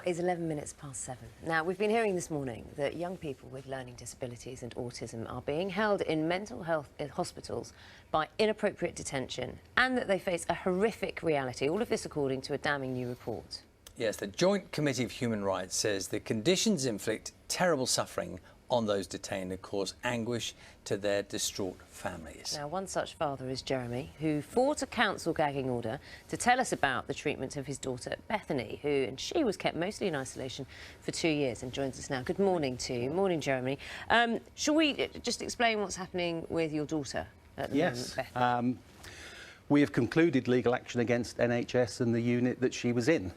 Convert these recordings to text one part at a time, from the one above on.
is 11 minutes past 7. Now, we've been hearing this morning that young people with learning disabilities and autism are being held in mental health hospitals by inappropriate detention and that they face a horrific reality. All of this according to a damning new report. Yes, the Joint Committee of Human Rights says the conditions inflict terrible suffering on those detained and cause anguish to their distraught families. Now, one such father is Jeremy, who fought a council gagging order to tell us about the treatment of his daughter Bethany, and she was kept mostly in isolation for 2 years and joins us now. Good morning to you. Morning, Jeremy. Shall we just explain what's happening with your daughter at the moment, Bethany? We have concluded legal action against NHS and the unit that she was in.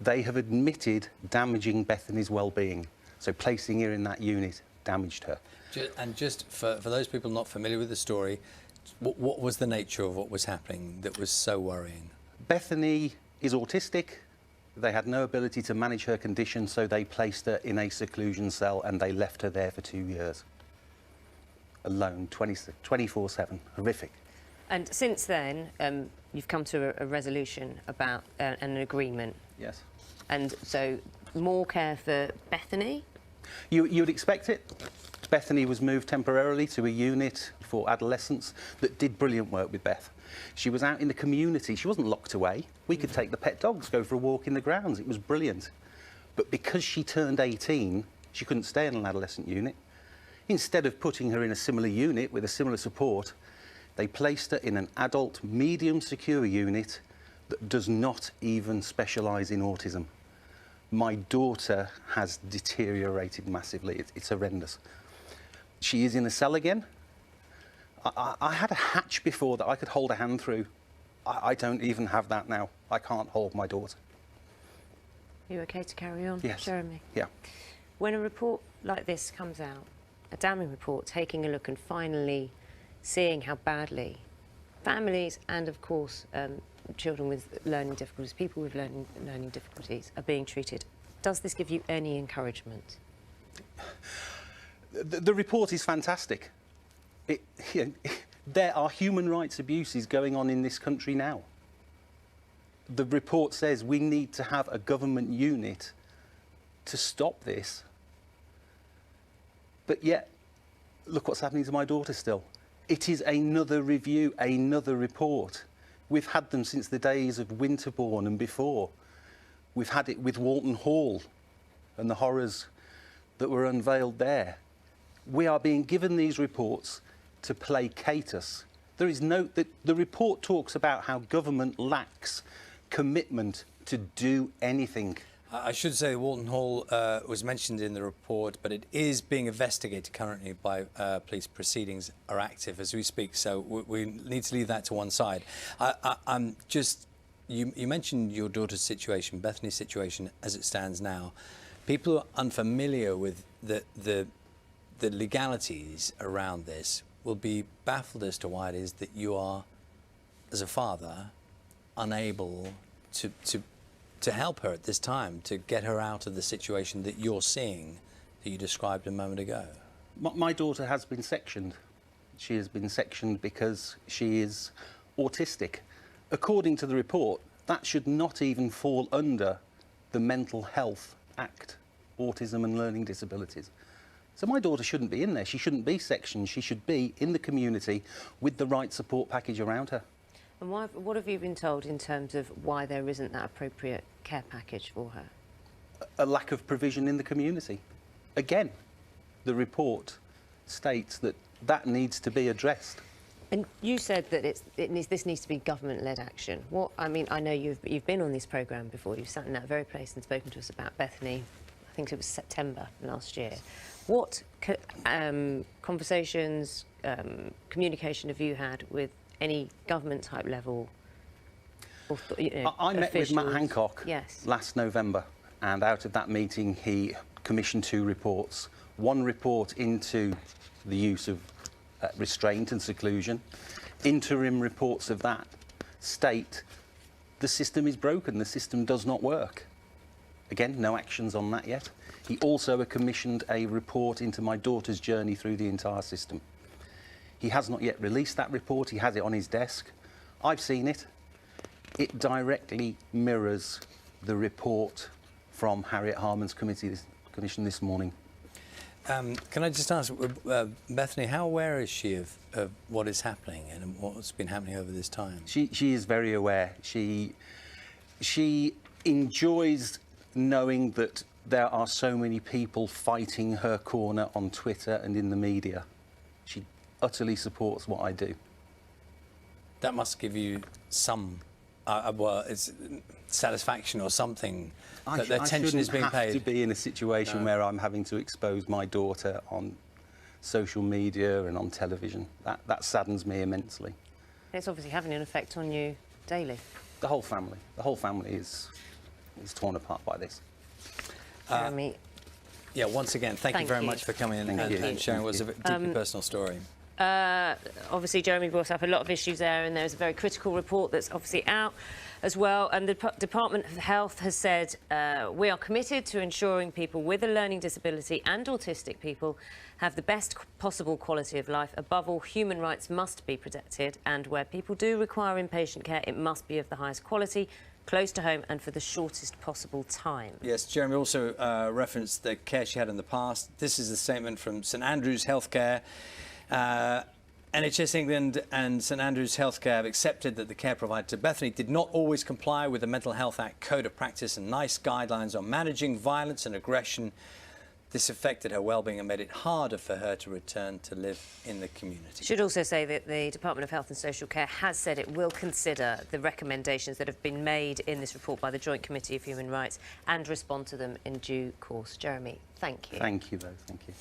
They have admitted damaging Bethany's well-being. So placing her in that unit damaged her. And just for those people not familiar with the story, what was the nature of what was happening that was so worrying? Bethany is autistic. They had no ability to manage her condition, so they placed her in a seclusion cell and they left her there for 2 years. Alone, 24/7. Horrific. And since then, you've come to a resolution about an agreement. Yes. And so, more care for Bethany? You'd expect it. Bethany was moved temporarily to a unit for adolescents that did brilliant work with Beth. She was out in the community. She wasn't locked away. We could take the pet dogs, go for a walk in the grounds. It was brilliant. But because she turned 18, she couldn't stay in an adolescent unit. Instead of putting her in a similar unit with a similar support, they placed her in an adult medium secure unit that does not even specialise in autism. My daughter has deteriorated massively. It's horrendous. She is in a cell again. I had a hatch before that I could hold a hand through. I don't even have that now. I can't hold my daughter. You okay to carry on, yes. Jeremy? Yeah. When a report like this comes out, a damning report, taking a look and finally seeing how badly families and, of course, children with learning difficulties, people with learning difficulties are being treated, does this give you any encouragement? The report is fantastic. There are human rights abuses going on in this country now. The report says we need to have a government unit to stop this. But yet, look what's happening to my daughter still. It is another review, another report. We've had them since the days of Winterbourne and before. We've had it with Walton Hall and the horrors that were unveiled there. We are being given these reports to placate us. There is the report talks about how government lacks commitment to do anything. I should say Walton Hall was mentioned in the report, but it is being investigated currently by police. Proceedings are active as we speak, so we need to leave that to one side. You mentioned your daughter's situation, Bethany's situation as it stands now. People who are unfamiliar with the legalities around this will be baffled as to why it is that you are, as a father, unable to help her at this time, to get her out of the situation that you're seeing, that you described a moment ago. My daughter has been sectioned. She has been sectioned because she is autistic. According to the report, that should not even fall under the Mental Health Act, Autism and Learning Disabilities. So my daughter shouldn't be in there. She shouldn't be sectioned. She should be in the community with the right support package around her. And what have you been told in terms of why there isn't that appropriate care package for her? A lack of provision in the community. Again, the report states that that needs to be addressed. And you said that this needs to be government-led action. I mean, I know you've been on this programme before. You've sat in that very place and spoken to us about Bethany. I think it was September last year. What conversations, communication have you had with any government-type level? I met with Matt Hancock yes. last November, and out of that meeting he commissioned 2 reports. One report into the use of restraint and seclusion. Interim reports of that state the system is broken, the system does not work. Again, no actions on that yet. He also commissioned a report into my daughter's journey through the entire system. He has not yet released that report. He has it on his desk. I've seen it. It directly mirrors the report from Harriet Harman's commission this morning. Can I just ask, Bethany, how aware is she of what is happening and what's been happening over this time? She is very aware. She enjoys knowing that there are so many people fighting her corner on Twitter and in the media. She utterly supports what I do. That must give you some, well, it's satisfaction or something that the attention is being paid. I shouldn't have to be in a situation where I'm having to expose my daughter on social media and on television. That saddens me immensely. It's obviously having an effect on you daily. The whole family is torn apart by this. Jeremy. Yeah, once again, thank you very much for coming in and sharing what's a deeply personal story. Obviously, Jeremy brought up a lot of issues there, and there's a very critical report that's obviously out as well. And the Department of Health has said, we are committed to ensuring people with a learning disability and autistic people have the best possible quality of life. Above all, human rights must be protected, and where people do require inpatient care, it must be of the highest quality, close to home and for the shortest possible time. Yes, Jeremy also referenced the care she had in the past. This is a statement from St Andrews Healthcare. NHS England and St Andrews Healthcare have accepted that the care provided to Bethany did not always comply with the Mental Health Act Code of Practice and NICE guidelines on managing violence and aggression. This affected her well-being and made it harder for her to return to live in the community. Should also say that the Department of Health and Social Care has said it will consider the recommendations that have been made in this report by the Joint Committee of Human Rights and respond to them in due course. Jeremy, thank you. Thank you, both. Thank you.